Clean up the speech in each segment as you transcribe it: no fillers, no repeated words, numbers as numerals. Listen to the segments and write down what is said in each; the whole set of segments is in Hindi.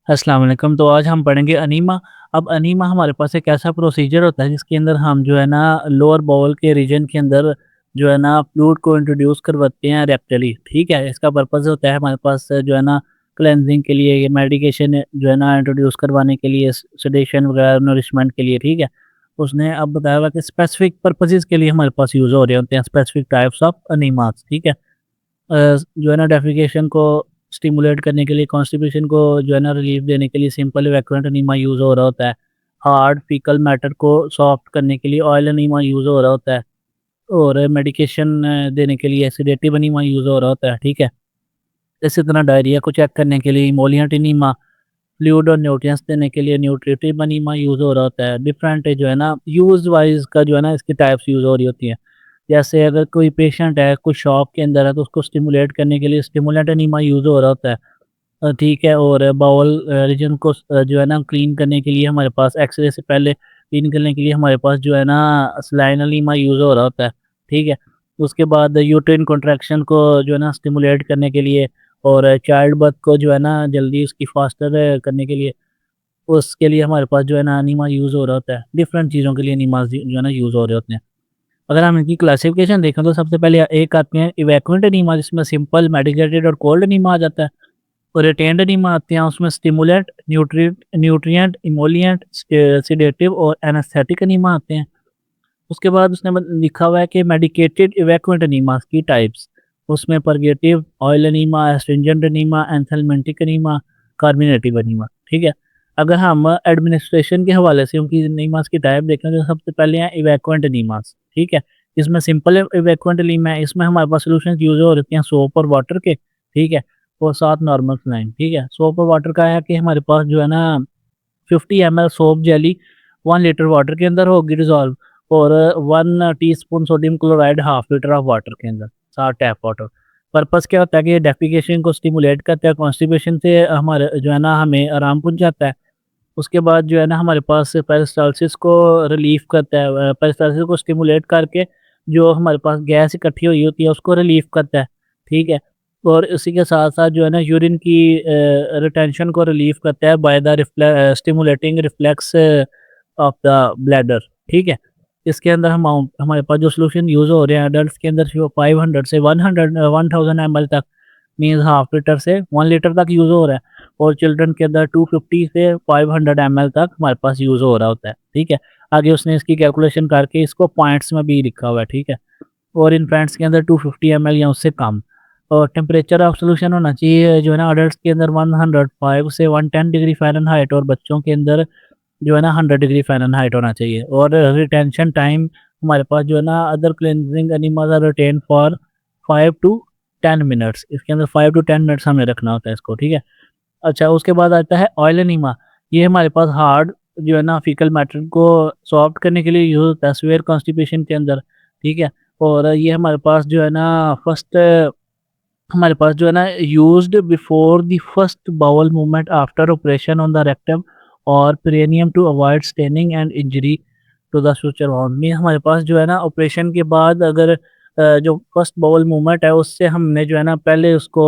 अस्सलाम वालेकुम। तो आज हम पढ़ेंगे अनीमा। अब अनीमा हमारे पास एक ऐसा प्रोसीजर होता है जिसके अंदर हम जो है ना लोअर बाउल के रीजन के अंदर जो है ना फ्लूइड को इंट्रोड्यूस करवाते हैं रेक्टली। ठीक है, इसका पर्पस होता है हमारे पास जो है ना क्लेंजिंग के लिए, ये मेडिकेशन जो है ना इंट्रोड्यूस करवाने के लिए, सेडेशन वगैरह, नरिशमेंट के लिए। ठीक है, उसने अब बताया हुआ कि स्पेसिफिक पर्पसेस के लिए हमारे पास यूज़ हो रहे होते हैं स्पेसिफिक टाइप्स ऑफ अनीमास। ठीक है, जो है ना डेफिकेशन को स्टिमुलेट करने के लिए, कॉन्स्टिपेशन को जो है ना रिलीफ देने के लिए सिंपल इवैक्यूएंट एनीमा यूज़ हो रहा होता है। हार्ड फीकल मैटर को सॉफ्ट करने के लिए ऑयल एनीमा यूज़ हो रहा होता है, और मेडिकेशन देने के लिए सेडेटिव एनीमा यूज़ हो रहा होता है। ठीक है, इसी तरह डायरिया को चेक करने के लिए इमोलिएंट एनीमा, फ्लूइड और न्यूट्रिएंट्स देने के लिए न्यूट्रिटिव एनीमा यूज़ हो रहा होता है। डिफरेंट जो है ना यूज़ वाइज़ का जो है ना इसकी टाइप्स यूज़ हो रही होती हैं। जैसे अगर कोई पेशेंट है, कोई शॉक के अंदर है, तो उसको स्टिमुलेट करने के लिए स्टिमुलेंट एनीमा यूज़ हो रहा होता है। ठीक है, और बाउल रीजन को जो है ना क्लीन करने के लिए हमारे पास एक्स-रे से पहले क्लीन करने के लिए हमारे पास जो है ना सलाइन एनीमा यूज़ हो रहा होता है। ठीक है, उसके बाद यूट्राइन कॉन्ट्रैक्शन को जो है ना स्टिमुलेट करने के लिए, और चाइल्ड बर्थ को जो है ना जल्दी उसकी फास्टर करने के लिए, उसके लिए हमारे पास जो है ना एनीमा यूज़ हो रहा होता है। डिफरेंट चीज़ों के लिए एनीमास जो है ना यूज़ हो रहे होते हैं। अगर हम इनकी क्लासिफिकेशन देखें तो सबसे पहले एक आते हैं इवैक्यूएंट एनीमा, जिसमें सिंपल, मेडिकेटेड और कोल्ड एनीमा आ जाता है। और रिटेंड एनीमा आते हैं, उसमें स्टिमुलेंट, न्यूट्रिएंट, इमोलिएंट, सेडेटिव और एनेस्थेटिक एनीमा आते हैं। उसके बाद उसने लिखा हुआ है कि मेडिकेटेड इवैक्यूएंट एनीमास की टाइप्स, उसमें purgative, oil enema, astringent enema, anthelmintic enema, carminative enema. ठीक है, अगर हम एडमिनिस्ट्रेशन के हवाले से उनकी एनीमास की टाइप देखें तो सबसे पहले हैं इवैक्यूएंट एनीमास। ठीक है, इसमें सिंपल इवैक्यूएंट एनीमा है, इसमें हमारे पास सॉल्यूशंस यूज़ हो रहे हैं सोप और वाटर के। ठीक है, और साथ नॉर्मल सलाइन। ठीक है, सोप और वाटर का है कि हमारे पास जो है ना 50 ml soap jelly 1 litre water के अंदर होगी डिज़ॉल्व, और 1 teaspoon sodium chloride half litre of water के अंदर, साथ टैप वाटर। पर्पस क्या होता है कि ये डेफिकेशन को स्टिमुलेट करता है, कॉन्स्टिपेशन से हमारे जो है ना हमें आराम पहुँचाता है। उसके बाद जो है ना हमारे पास पेरिस्टालसिस को रिलीफ़ करता है, पेरिस्टालसिस को स्टिमुलेट करके जो हमारे पास गैस इकट्ठी हुई होती है उसको रिलीफ़ करता है। ठीक है, और इसी के साथ-साथ जो है ना यूरिन की रिटेंशन को रिलीफ़ करता है by the stimulating reflex of the bladder. ठीक है, इसके अंदर हम हमारे पास जो सॉल्यूशन यूज़ हो रहे हैं एडल्ट्स के अंदर जो 500 से 1000 ml तक, मीन्स हाफ लीटर से 1 लीटर तक यूज़ हो रहा है, और चिल्ड्रन के अंदर 250 से 500 ml तक हमारे पास यूज़ हो रहा होता है। ठीक है, आगे उसने इसकी कैलकुलेशन करके इसको पॉइंट्स में भी लिखा हुआ है। ठीक है, और इन्फेंट्स के अंदर 250 ml या उससे कम। और टेम्परेचर ऑफ सॉल्यूशन होना चाहिए जो है ना अडल्ट्स के अंदर 105 से 110 डिग्री फ़ारेनहाइट, और बच्चों के अंदर जो है ना 100 डिग्री फ़ारेनहाइट होना चाहिए। और रिटेंशन टाइम हमारे पास जो है ना other cleansing animals are retain for 5 to 10 minutes, इसके अंदर 5 टू 10 मिनट्स हमें रखना होता है इसको। ठीक है, अच्छा, उसके बाद आता है ऑयल एनीमा। ये हमारे पास हार्ड जो है ना फीकल मैटर को सॉफ्ट करने के लिए यूज़ होता है सीवियर कॉन्स्टिपेशन के अंदर। ठीक है, और ये हमारे पास जो है ना फर्स्ट हमारे पास जो है ना used before the first bowel movement after operation on the rectum और perineum to avoid staining and injury to the suture wound. में हमारे पास जो है ना ऑपरेशन के बाद अगर जो फर्स्ट बाउल मूवमेंट है उससे हमने जो है ना पहले उसको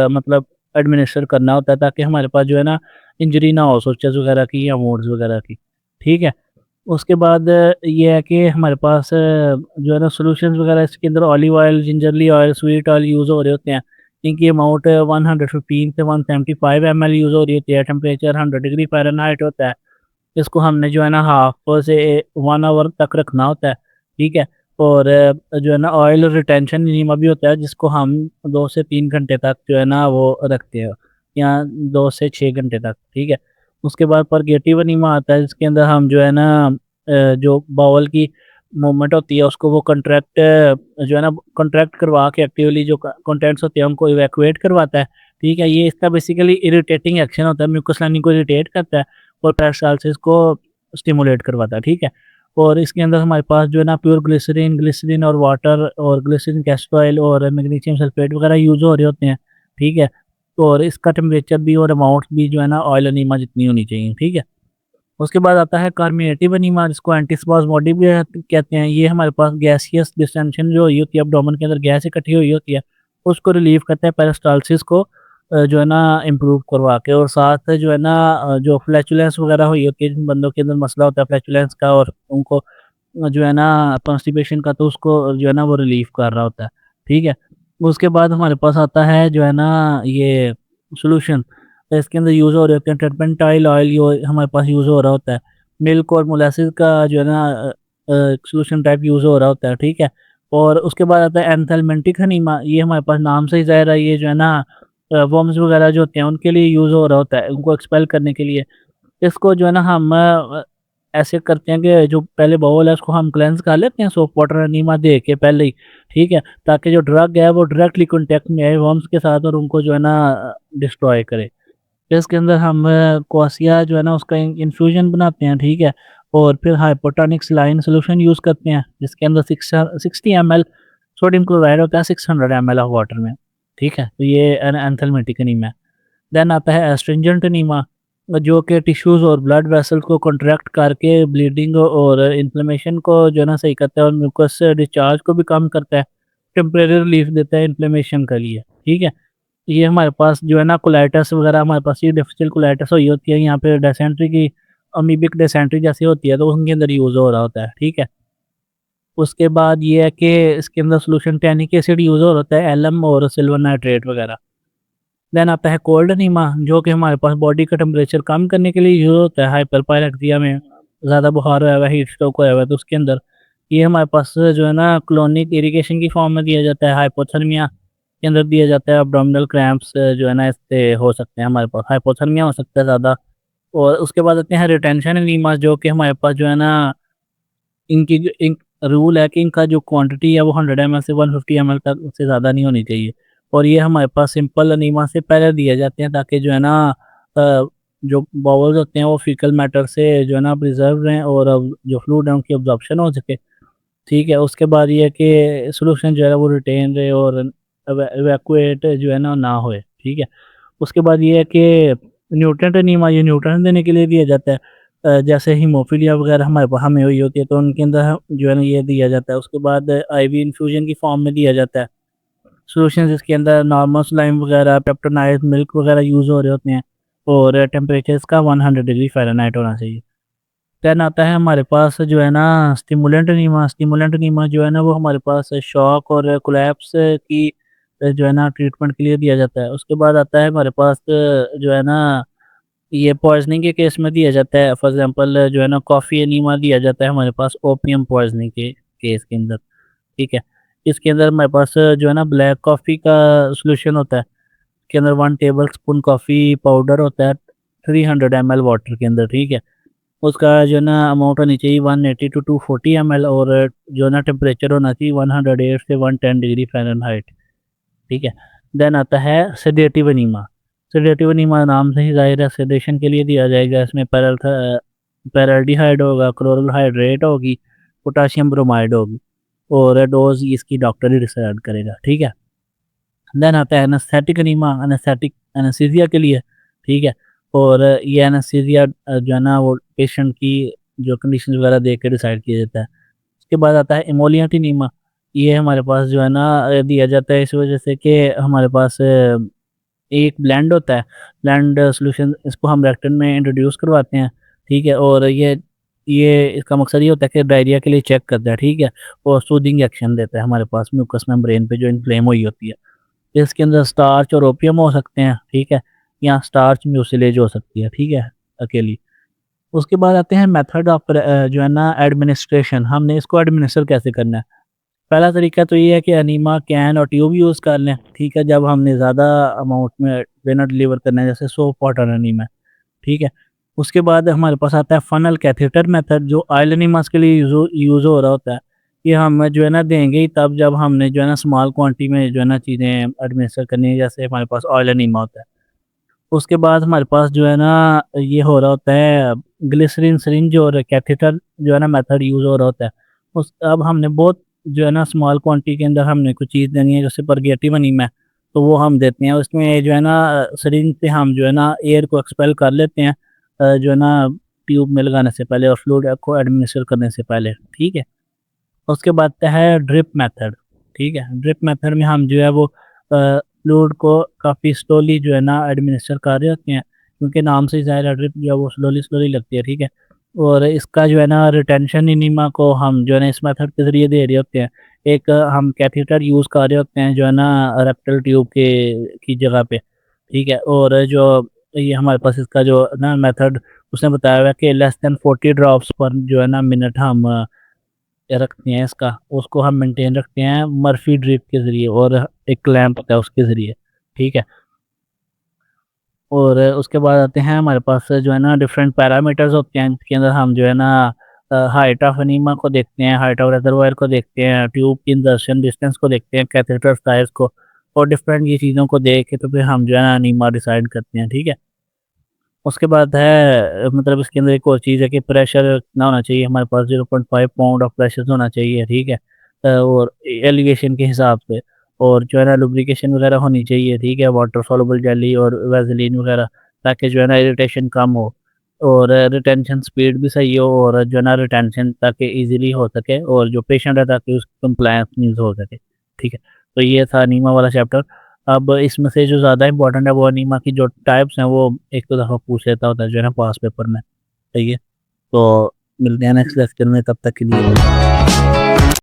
मतलब एडमिनिस्टर करना होता है, ताकि हमारे पास जो है ना इंजरी ना हो सोचर्स वगैरह की या वुंड्स वगैरह की। ठीक है, उसके बाद ये है कि हमारे पास जो है ना सॉल्यूशंस वगैरह इसके अंदर olive oil, gingerly oil, sweet oil use हो रहे होते हैं। इनकी अमाउंट 115 से 175 ml यूज़ हो रही होती है। टेम्परेचर 100 डिग्री फ़ारेनहाइट होता है। इसको हमने जो है ना हाफ़ से 1 आवर तक रखना होता है। ठीक है, और जो है ना ऑयल रिटेंशन एनीमा भी होता है, जिसको हम 2 से 3 घंटे तक जो है ना वो रखते हैं, या 2 से 6 घंटे तक। ठीक है, उसके बाद परगेटिव एनीमा आता है, जिसके अंदर हम जो है ना जो बाउल की मूवमेंट होती है उसको वो कंट्रैक्ट जो है ना कंट्रैक्ट करवा के एक्टिवली जो कंटेंट्स होते हैं उनको इवैक्यूएट करवाता है। ठीक है, ये इसका बेसिकली इरिटेटिंग एक्शन होता है, म्यूकस लाइनिंग को इरिटेट करता है और पेरिस्टालसिस को स्टिमुलेट करवाता है। ठीक है, और इसके अंदर हमारे पास जो है ना प्योर ग्लिसरीन और वाटर और ग्लिसरीन कैस्टर ऑयल और मैग्नीशियम सल्फेट वगैरह यूज़ हो रहे होते हैं। ठीक है, और इसका टेम्परेचर भी और अमाउंट भी जो है ना ऑयल एनीमा जितनी होनी चाहिए। ठीक है, उसके बाद आता है कार्मिनेटिव एनीमा, जिसको एंटीस्पाज़मोटिव भी कहते हैं। ये हमारे पास गैसियस डिस्टेंशन जो हुई होती है, एब्डोमेन के अंदर गैस इकट्ठी हुई होती है, उसको रिलीव करता है पेरिस्टालसिस को, जो है ना इम्प्रूव करवा के, और साथ जो है ना जो फ्लैचुलेंस वगैरह हुई होती है जिन बंदों के अंदर मसला होता है फ्लैचुलेंस का, और उनको जो है ना कॉन्स्टिपेशन का, तो उसको जो है ना वो रिलीफ़ कर रहा होता है, ठीक है। उसके बाद हमारे पास आता है जो है ना ये सॉल्यूशन, तो इसके अंदर यूज़ हो रहे होते हैं टर्पेंटाइल ऑयल, यो हमारे पास यूज़ हो रहा होता है। मिल्क और मोलेसिस का जो है ना सॉल्यूशन टाइप यूज़ हो रहा होता है, ठीक है। और उसके बाद आता है एंथेल्मेंटिक हनीमा, ये हमारे पास नाम से ही ज़ाहिर है, ये जो है ना वर्म्स वगैरह जो होते हैं उनके लिए यूज़ हो रहा होता है, उनको एक्सपेल करने के लिए। इसको जो है ना हम ऐसे करते हैं कि जो पहले बाउल है उसको हम क्लेंज़ कर लेते हैं सोप वाटर एनीमा दे के पहले ही, ठीक है? ताकि जो ड्रग है वो डायरेक्टली कॉन्टैक्ट में आए वर्म्स के साथ और उनको जो है ना डिस्ट्रॉय करे। फिर इसके अंदर हम क्वासिया जो है ना उसका इन्फ्यूज़न बनाते हैं, ठीक है? और फिर हाइपोटोनिक सलाइन सॉल्यूशन यूज़ करते हैं जिसके अंदर 60 एमएल सोडियम क्लोराइड होता है 600 एमएल ऑफ वाटर में, ठीक है? तो ये एंथैल्मेटिक एनीमा है। देन आता है एस्ट्रिंजेंट एनीमा, जो कि टिश्यूज़ और ब्लड वेसल्स को कॉन्ट्रैक्ट करके ब्लीडिंग और इन्फ्लेमेशन को जो है ना सही करता है, और म्यूकस डिस्चार्ज को भी कम करता है, टेम्परेरी रिलीफ देता है इन्फ्लेमेशन के लिए, ठीक है। ये हमारे पास जो है ना कोलाइटिस वगैरह, हमारे पास ये डिफिकल्ट कोलाइटिस हुई होती है, यहाँ पे डिसेंट्री की अमीबिक डिसेंट्री जैसी होती है, तो उनके अंदर यूज़ हो रहा होता है, ठीक है। उसके बाद ये है कि इसके अंदर सॉल्यूशन टैनिक एसिड यूज़ हो रहा होता है, एलएम और सिल्वर नाइट्रेट वगैरह। देन आता है कोल्ड एनीमा, जो कि हमारे पास बॉडी का टेम्परेचर कम करने के लिए यूज़ होता है, हाइपरपायरेक्सिया में ज़्यादा बुखार होया हुआ है, हीट स्ट्रोक होया हुआ है, तो उसके अंदर ये हमारे पास जो है ना क्लोनिक इरिगेशन की फॉर्म में दिया जाता है, हाइपोथर्मिया के अंदर दिया जाता है, अब्डोमिनल क्रैम्प्स जो है ना इससे हो सकते हैं हमारे पास, हाइपोथर्मिया हो सकता है ज़्यादा। और उसके बाद आते हैं रिटेंशन एनीमा, जो कि हमारे पास जो है ना इनकी जो एक रूल है कि इनका जो क्वांटिटी है वो 100 एमएल से 150 एमएल तक, उससे ज़्यादा नहीं होनी चाहिए। और ये हमारे पास सिंपल अनीमा से पहले दिए जाते हैं ताकि जो है ना जो बाउल्स होते हैं वो फीकल मैटर से जो है ना प्रिजर्व रहें, और जो फ्लूइड है उनकी अब्ज़ॉर्प्शन हो सके, ठीक है। उसके बाद ये है कि सॉल्यूशन जो है वो रिटेन रहे और इवैक्यूएट जो है ना ना होए, ठीक है। उसके बाद ये है कि न्यूट्रिएंट अनीमा, ये न्यूट्रिएंट देने के लिए दिया जाता है। जैसे हीमोफीलिया वगैरह हमारे हमें हुई होती है तो उनके अंदर जो है ना ये दिया जाता है। उसके बाद आईवी इन्फ्यूजन की फॉर्म में दिया जाता है। सॉल्यूशंस जिसके अंदर नॉर्मल स्लाइम वगैरह, पेप्टोनाइज़्ड मिल्क वगैरह यूज़ हो रहे होते हैं, और टेम्परेचर इसका 100 डिग्री फ़ारेनहाइट होना चाहिए। देन आता है हमारे पास जो है ना स्टिमुलेंट एनीमा जो है ना वो हमारे पास शॉक और कोलैप्स की जो है ना ट्रीटमेंट के लिए दिया जाता है। उसके बाद आता है हमारे पास जो है ना ये पॉइज़निंग के केस में दिया जाता है। फॉर एग्ज़ाम्पल जो है ना कॉफ़ी एनीमा दिया जाता है हमारे पास ओपियम पॉइज़निंग के केस के अंदर, ठीक है। इसके अंदर हमारे पास जो है ना ब्लैक कॉफ़ी का सॉल्यूशन होता है। इसके अंदर 1 टेबलस्पून कॉफ़ी पाउडर होता है 300 एमएल वाटर के अंदर, ठीक है। उसका जो है ना अमाउंट होनी चाहिए 180 टू 240 एमएल, और जो है ना टेम्परेचर होना चाहिए 108 से 110 डिग्री फ़ारेनहाइट, ठीक है। देन आता है सेडेटिव एनीमा। सेडेटिव एनीमा नाम से ही ज़ाहिर है सेडेशन के लिए दिया जाएगा। इसमें पैराल्डिहाइड होगा, क्लोरल हाइड्रेट होगी, पोटेशियम ब्रोमाइड होगी, और डोज़ इसकी डॉक्टर ही डिसाइड करेगा, ठीक है। देन आता है एनेस्थेटिक एनीमा, एनेस्थेटिक एनेस्थीसिया के लिए, ठीक है। और ये एनेस्थीसिया जो है ना वो पेशेंट की जो कंडीशन वगैरह देख के डिसाइड किया जाता है। उसके बाद आता है इमोलिएंट एनीमा, ये हमारे पास जो है ना दिया जाता है इस वजह से कि हमारे पास एक ब्लेंड होता है, ब्लेंड सॉल्यूशन, इसको हम रेक्टम में इंट्रोड्यूस करवाते हैं, ठीक है। और ये इसका मकसद ये होता है कि डायरिया के लिए चेक करता है, ठीक है। और सूदिंग एक्शन देता है हमारे पास म्यूकस मेम्ब्रेन पे जो इन्फ्लेम हुई होती है। इसके अंदर स्टार्च और ओपियम हो सकते हैं, ठीक है, या स्टार्च म्यूसिलेज हो सकती है, ठीक है, अकेली। उसके बाद आते हैं मेथड ऑफ जो है ना एडमिनिस्ट्रेशन, हमने इसको एडमिनिस्टर कैसे करना है। पहला तरीका तो ये है कि एनीमा कैन और ट्यूब यूज़ कर लें, ठीक है, जब हमने ज़्यादा अमाउंट में वेना डिलीवर करना है, जैसे सोप वाटर एनीमा, ठीक है। उसके बाद हमारे पास आता है फनल कैथेटर मेथड, जो ऑयल एनीमास के लिए यूज़ हो रहा होता है। ये हम जो है ना देंगे ही तब जब हमने जो है ना स्मॉल क्वांटिटी में जो है ना चीज़ें एडमिनिस्टर करनी है, जैसे हमारे पास ऑयल एनीमा होता है। उसके बाद हमारे पास जो है ना ये हो रहा होता है ग्लिसरीन सिरिंज और कैथेटर जो है ना मेथड यूज़ हो रहा होता है। उस अब हमने बहुत जो है ना स्मॉल क्वांटिटी के अंदर हमने कुछ चीज़ देनी है, जैसे परगेटिव एनीमा है, तो वो हम देते हैं। उसमें जो है ना सिरिंज से हम जो है ना एयर को एक्सपेल कर लेते हैं जो है ना ट्यूब में लगाने से पहले और फ्लूइड को एडमिनिस्टर करने से पहले, ठीक है। उसके बाद है ड्रिप मेथड, ठीक है। ड्रिप मेथड में हम जो है वो फ्लूइड को काफ़ी स्लोली जो है ना एडमिनिस्टर कर रहे होते हैं, क्योंकि नाम से ही ज़ाहिर है ड्रिप जो है वो स्लोली लगती है, ठीक है। और इसका जो है ना रिटेंशन इनिमा को हम जो है ना इस मेथड के ज़रिए दे रहे होते हैं। एक हम कैथेटर यूज़ कर रहे होते हैं जो है ना रेक्टल ट्यूब के की जगह पे, ठीक है। और जो ये हमारे पास इसका जो ना मेथड उसने बताया हुआ है कि लेस देन 40 ड्रॉप्स पर जो है ना मिनट हम रखते हैं इसका, उसको हम मेंटेन रखते हैं मर्फी ड्रिप के ज़रिए और एक क्लैंप होता है उसके ज़रिए, ठीक है। और उसके बाद आते हैं हमारे पास जो है ना डिफरेंट पैरामीटर्स होते हैं जिसके अंदर हम जो है ना हाइट ऑफ एनीमा को देखते हैं, हाइट ऑफ रिजर्वायर को देखते हैं, ट्यूब की इंसर्शन डिस्टेंस को देखते हैं, कैथेटर साइज को, और डिफरेंट ये चीज़ों को देख के तो फिर हम जो है ना एनीमा डिसाइड करते हैं, ठीक है। उसके बाद है मतलब इसके अंदर एक और चीज़ है कि प्रेशर कितना होना चाहिए हमारे पास, 0.5 पाउंड ऑफ प्रेशर होना चाहिए, ठीक है। और एलिवेशन के हिसाब से, और जो है ना लुब्रिकेशन वगैरह होनी चाहिए, ठीक है, वाटर सॉल्युबल जेली और वैसलीन वगैरह, ताकि जो है ना इरिटेशन कम हो, और रिटेंशन स्पीड भी सही हो, और जो है ना रिटेंशन ताकि ईज़िली हो सके, और जो पेशेंट है ताकि उसकी कंप्लायंस मीन्स हो सके, ठीक है। तो ये था अनीमा वाला चैप्टर। अब इसमें से जो ज़्यादा इम्पोर्टेंट है वो अनीमा की जो टाइप्स हैं वो एक दो दफ़ा पूछ लेता होता है जो है ना पास पेपर में, सही है। तो मिलते हैं नेक्स्ट लेक्चर में, तब तक के लिए।